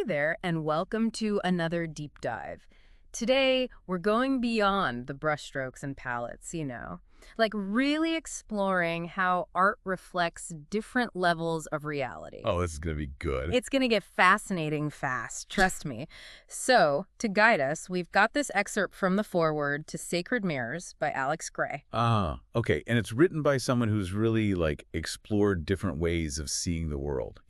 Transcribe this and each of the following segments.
Hey there, and welcome to another deep dive. Today, we're going beyond the brushstrokes and palettes, like really exploring how art reflects different levels of reality. Oh, this is going to be good. It's going to get fascinating fast, trust me. So, to guide us, we've got this excerpt from the foreword to Sacred Mirrors by Alex Gray. Okay. And it's written by someone who's really, explored different ways of seeing the world,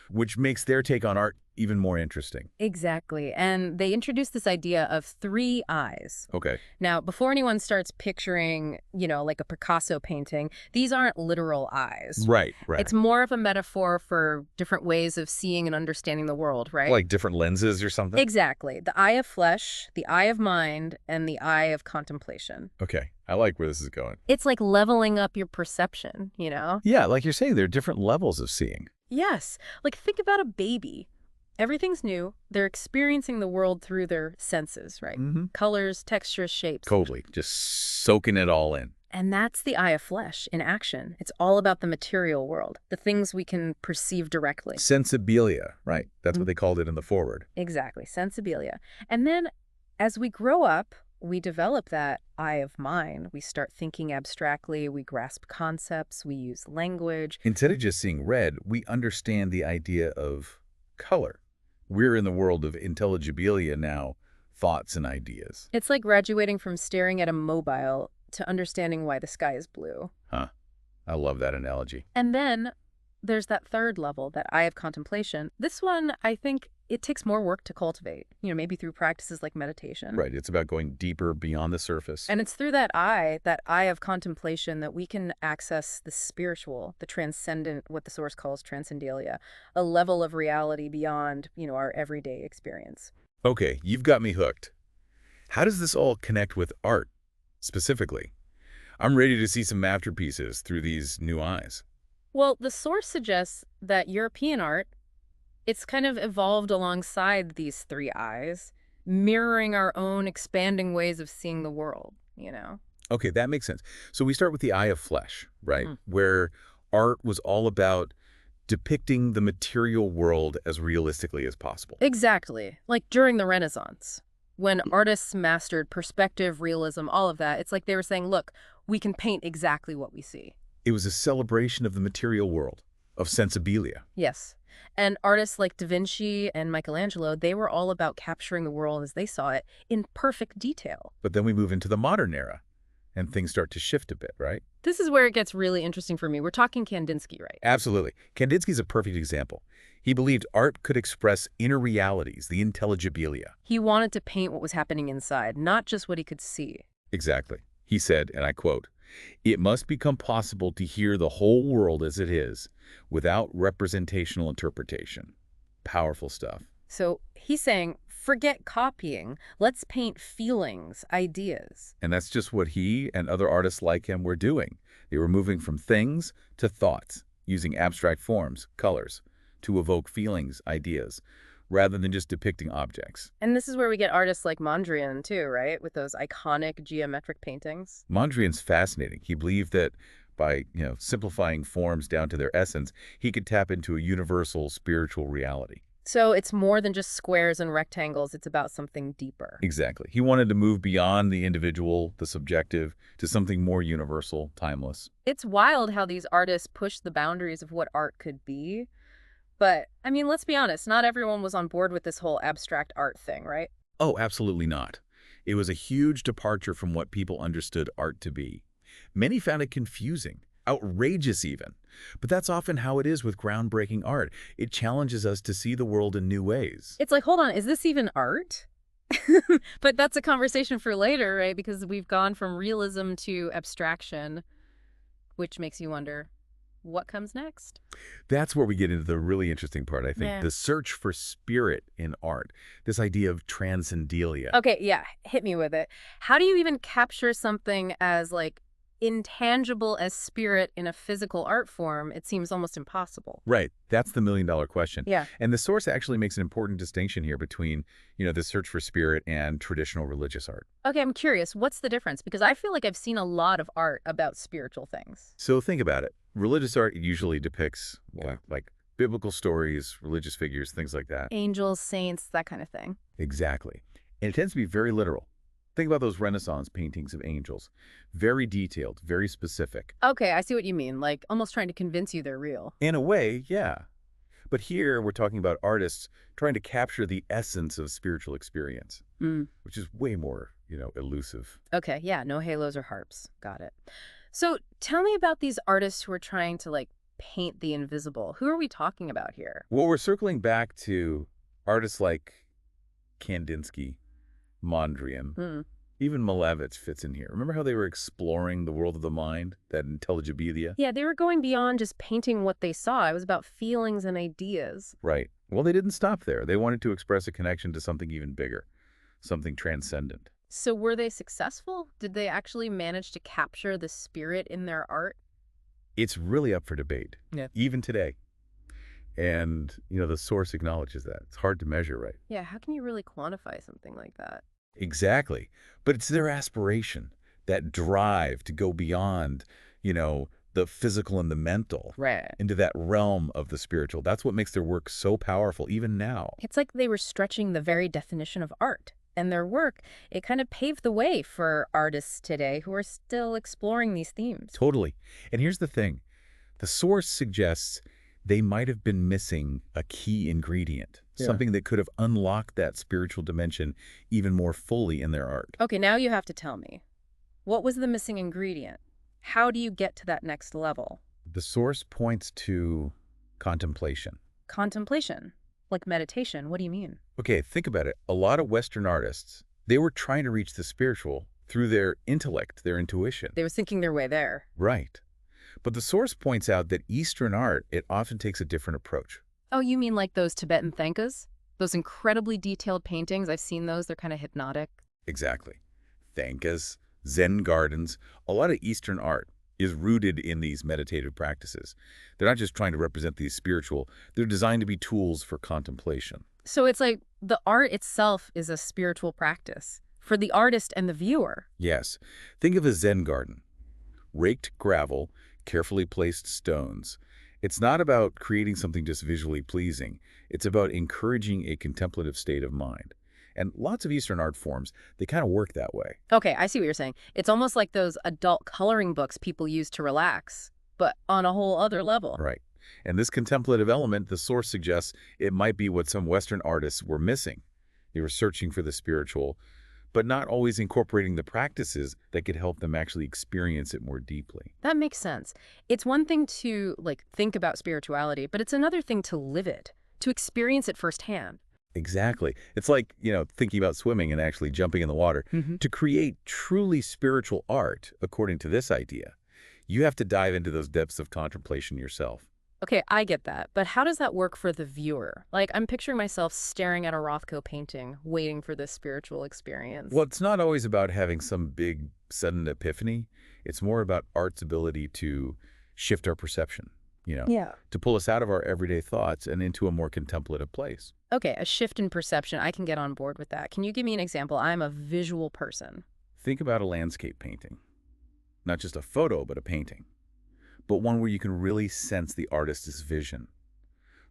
which makes their take on art even more interesting. Exactly. And they introduced this idea of three eyes. Okay. Now, before anyone starts picturing, like a Picasso painting, these aren't literal eyes. Right. It's more of a metaphor for different ways of seeing and understanding the world, right? Like different lenses or something? Exactly. The eye of flesh, the eye of mind, and the eye of contemplation. Okay. I like where this is going. It's like leveling up your perception, Yeah, like you're saying, there are different levels of seeing. Yes. Like think about a baby. Everything's new. They're experiencing the world through their senses, right? Mm-hmm. Colors, textures, shapes. Totally. Just soaking it all in. And that's the eye of flesh in action. It's all about the material world, the things we can perceive directly. Sensibilia, right. That's what they called it in the foreword. Exactly, sensibilia. And then as we grow up, we develop that eye of mind. We start thinking abstractly, we grasp concepts, we use language. Instead of just seeing red, we understand the idea of color. We're in the world of intelligibilia now, thoughts and ideas. It's like graduating from staring at a mobile to understanding why the sky is blue. Huh. I love that analogy. And then there's that third level, that eye of contemplation. This one, I think, it takes more work to cultivate, maybe through practices like meditation. Right. It's about going deeper beyond the surface. And it's through that eye of contemplation, that we can access the spiritual, the transcendent, what the Source calls Transcendelia, a level of reality beyond, our everyday experience. Okay, you've got me hooked. How does this all connect with art, specifically? I'm ready to see some masterpieces through these new eyes. Well, the Source suggests that European art, it's kind of evolved alongside these three eyes, mirroring our own expanding ways of seeing the world, Okay, that makes sense. So we start with the eye of flesh, right? Where art was all about depicting the material world as realistically as possible. Exactly. Like during the Renaissance, when artists mastered perspective, realism, all of that, it's like they were saying, look, we can paint exactly what we see. It was a celebration of the material world, of sensibilia. Yes. And artists like Da Vinci and Michelangelo, they were all about capturing the world as they saw it in perfect detail. But then we move into the modern era, and things start to shift a bit, right? This is where it gets really interesting for me. We're talking Kandinsky, right? Absolutely. Kandinsky's a perfect example. He believed art could express inner realities, the intelligibilia. He wanted to paint what was happening inside, not just what he could see. Exactly. He said, and I quote, "It must become possible to hear the whole world as it is, without representational interpretation." Powerful stuff. So he's saying, forget copying. Let's paint feelings, ideas. And that's just what he and other artists like him were doing. They were moving from things to thoughts, using abstract forms, colors, to evoke feelings, ideas, rather than just depicting objects. And this is where we get artists like Mondrian, too, right? With those iconic geometric paintings. Mondrian's fascinating. He believed that by, simplifying forms down to their essence, he could tap into a universal spiritual reality. So it's more than just squares and rectangles. It's about something deeper. Exactly. He wanted to move beyond the individual, the subjective, to something more universal, timeless. It's wild how these artists push the boundaries of what art could be. But, let's be honest, not everyone was on board with this whole abstract art thing, right? Oh, absolutely not. It was a huge departure from what people understood art to be. Many found it confusing, outrageous even. But that's often how it is with groundbreaking art. It challenges us to see the world in new ways. It's like, hold on, is this even art? But that's a conversation for later, right? Because we've gone from realism to abstraction, which makes you wonder, what comes next? That's where we get into the really interesting part, I think. Yeah. The search for spirit in art. This idea of transcendelia. Okay, yeah, hit me with it. How do you even capture something as, intangible as spirit in a physical art form? It seems almost impossible. Right. That's the million-dollar question. Yeah. And the Source actually makes an important distinction here between, the search for spirit and traditional religious art. Okay, I'm curious, what's the difference? Because I feel like I've seen a lot of art about spiritual things. So think about it. Religious art usually depicts, like Biblical stories, religious figures, things like that. Angels, saints, that kind of thing. Exactly. And it tends to be very literal. Think about those Renaissance paintings of angels. Very detailed, very specific. Okay, I see what you mean, like almost trying to convince you they're real. In a way, yeah. But here we're talking about artists trying to capture the essence of spiritual experience, Mm. which is way more, elusive. Okay, yeah, no halos or harps. Got it. So tell me about these artists who are trying to, like, paint the invisible. Who are we talking about here? Well, we're circling back to artists like Kandinsky, Mondrian, Mm. even Malevich fits in here. Remember how they were exploring the world of the mind, that Intelligibilia? Yeah, they were going beyond just painting what they saw. It was about feelings and ideas. Right. Well, they didn't stop there. They wanted to express a connection to something even bigger, something transcendent. So were they successful? Did they actually manage to capture the spirit in their art? It's really up for debate, Yeah. even today. And, the source acknowledges that. It's hard to measure, right? Yeah, how can you really quantify something like that? Exactly. But it's their aspiration, that drive to go beyond, the physical and the mental Right. into that realm of the spiritual. That's what makes their work so powerful, even now. It's like they were stretching the very definition of art. And their work, it kind of paved the way for artists today who are still exploring these themes. Totally. And here's the thing. The source suggests they might have been missing a key ingredient, something that could have unlocked that spiritual dimension even more fully in their art. Okay, now you have to tell me. What was the missing ingredient? How do you get to that next level? The source points to contemplation. Contemplation. Like meditation. What do you mean? Okay, think about it. A lot of Western artists, they were trying to reach the spiritual through their intellect, their intuition. They were thinking their way there. Right. But the source points out that Eastern art, it often takes a different approach. Oh, you mean like those Tibetan thankas? Those incredibly detailed paintings? I've seen those. They're kind of hypnotic. Exactly. Thankas, Zen gardens, a lot of Eastern art is rooted in these meditative practices. They're not just trying to represent the spiritual, they're designed to be tools for contemplation. So it's like the art itself is a spiritual practice for the artist and the viewer. Yes. Think of a Zen garden. Raked gravel, carefully placed stones. It's not about creating something just visually pleasing. It's about encouraging a contemplative state of mind. And lots of Eastern art forms, they kind of work that way. Okay, I see what you're saying. It's almost like those adult coloring books people use to relax, but on a whole other level. Right. And this contemplative element, the source suggests it might be what some Western artists were missing. They were searching for the spiritual, but not always incorporating the practices that could help them actually experience it more deeply. That makes sense. It's one thing to, like, think about spirituality, but it's another thing to live it, to experience it firsthand. Exactly. It's like, thinking about swimming and actually jumping in the water. To create truly spiritual art, according to this idea, you have to dive into those depths of contemplation yourself. Okay, I get that, but how does that work for the viewer? Like, I'm picturing myself staring at a Rothko painting, waiting for this spiritual experience. Well, it's not always about having some big, sudden epiphany. It's more about art's ability to shift our perception, to pull us out of our everyday thoughts and into a more contemplative place. Okay, a shift in perception. I can get on board with that. Can you give me an example? I'm a visual person. Think about a landscape painting. Not just a photo, but a painting. But one where you can really sense the artist's vision,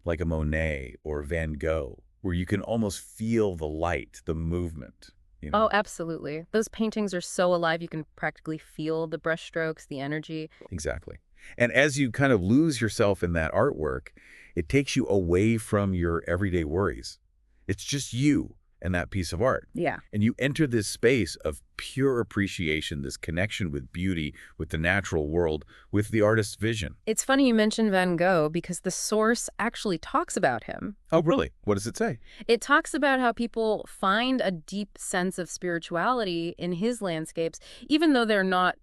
like a Monet or Van Gogh, where you can almost feel the light, the movement. Oh, absolutely. Those paintings are so alive, you can practically feel the brushstrokes, the energy. Exactly. And as you kind of lose yourself in that artwork, it takes you away from your everyday worries. It's just you and that piece of art. Yeah. And you enter this space of pure appreciation, this connection with beauty, with the natural world, with the artist's vision. It's funny you mentioned Van Gogh because the source actually talks about him. Oh, really? What does it say? It talks about how people find a deep sense of spirituality in his landscapes, even though they're not,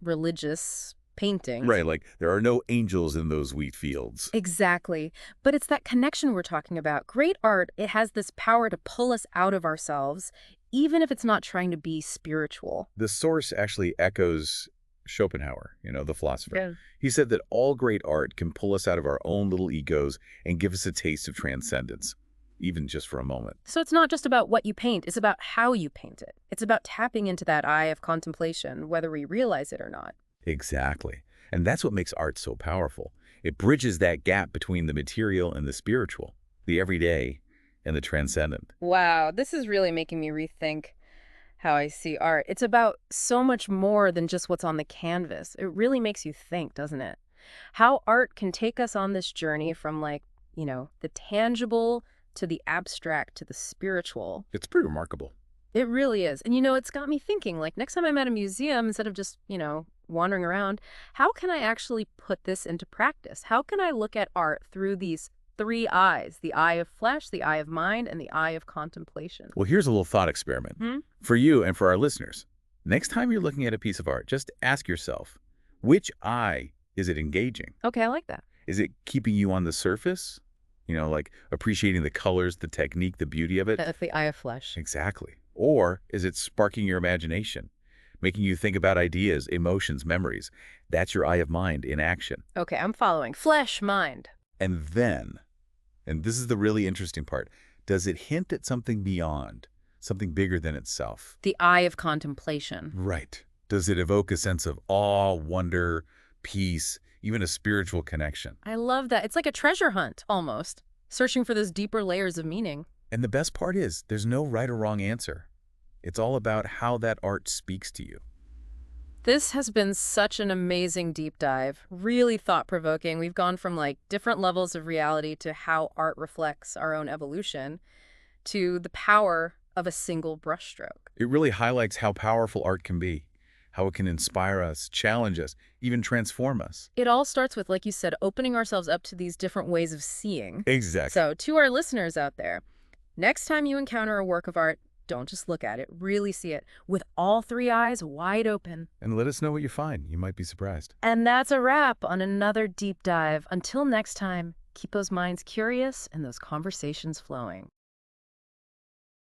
religious paintings. Right, like there are no angels in those wheat fields. Exactly. But it's that connection we're talking about. Great art, it has this power to pull us out of ourselves, even if it's not trying to be spiritual. The source actually echoes Schopenhauer, the philosopher. Yeah. He said that all great art can pull us out of our own little egos and give us a taste of transcendence, even just for a moment. So it's not just about what you paint, it's about how you paint it. It's about tapping into that eye of contemplation, whether we realize it or not. Exactly. And that's what makes art so powerful. It bridges that gap between the material and the spiritual, the everyday and the transcendent. Wow, this is really making me rethink how I see art. It's about so much more than just what's on the canvas. It really makes you think, doesn't it? How art can take us on this journey from the tangible to the abstract to the spiritual. It's pretty remarkable. It really is. And it's got me thinking, like next time I'm at a museum, instead of just, wandering around, how can I actually put this into practice? How can I look at art through these three eyes, the eye of flesh, the eye of mind, and the eye of contemplation? Well, here's a little thought experiment for you and for our listeners. Next time you're looking at a piece of art, just ask yourself, which eye is it engaging? Okay, I like that. Is it keeping you on the surface? Like appreciating the colors, the technique, the beauty of it? That's the eye of flesh. Exactly. Or is it sparking your imagination, making you think about ideas, emotions, memories? That's your eye of mind in action. Okay, I'm following. Flesh, mind. And then, and this is the really interesting part, does it hint at something beyond, something bigger than itself? The eye of contemplation. Right. Does it evoke a sense of awe, wonder, peace, even a spiritual connection? I love that. It's like a treasure hunt, almost, searching for those deeper layers of meaning. And the best part is, there's no right or wrong answer. It's all about how that art speaks to you. This has been such an amazing deep dive, really thought-provoking. We've gone from different levels of reality to how art reflects our own evolution to the power of a single brushstroke. It really highlights how powerful art can be, how it can inspire us, challenge us, even transform us. It all starts with, like you said, opening ourselves up to these different ways of seeing. Exactly. So to our listeners out there, next time you encounter a work of art, don't just look at it, really see it with all three eyes wide open. And let us know what you find. You might be surprised. And that's a wrap on another deep dive. Until next time, keep those minds curious and those conversations flowing.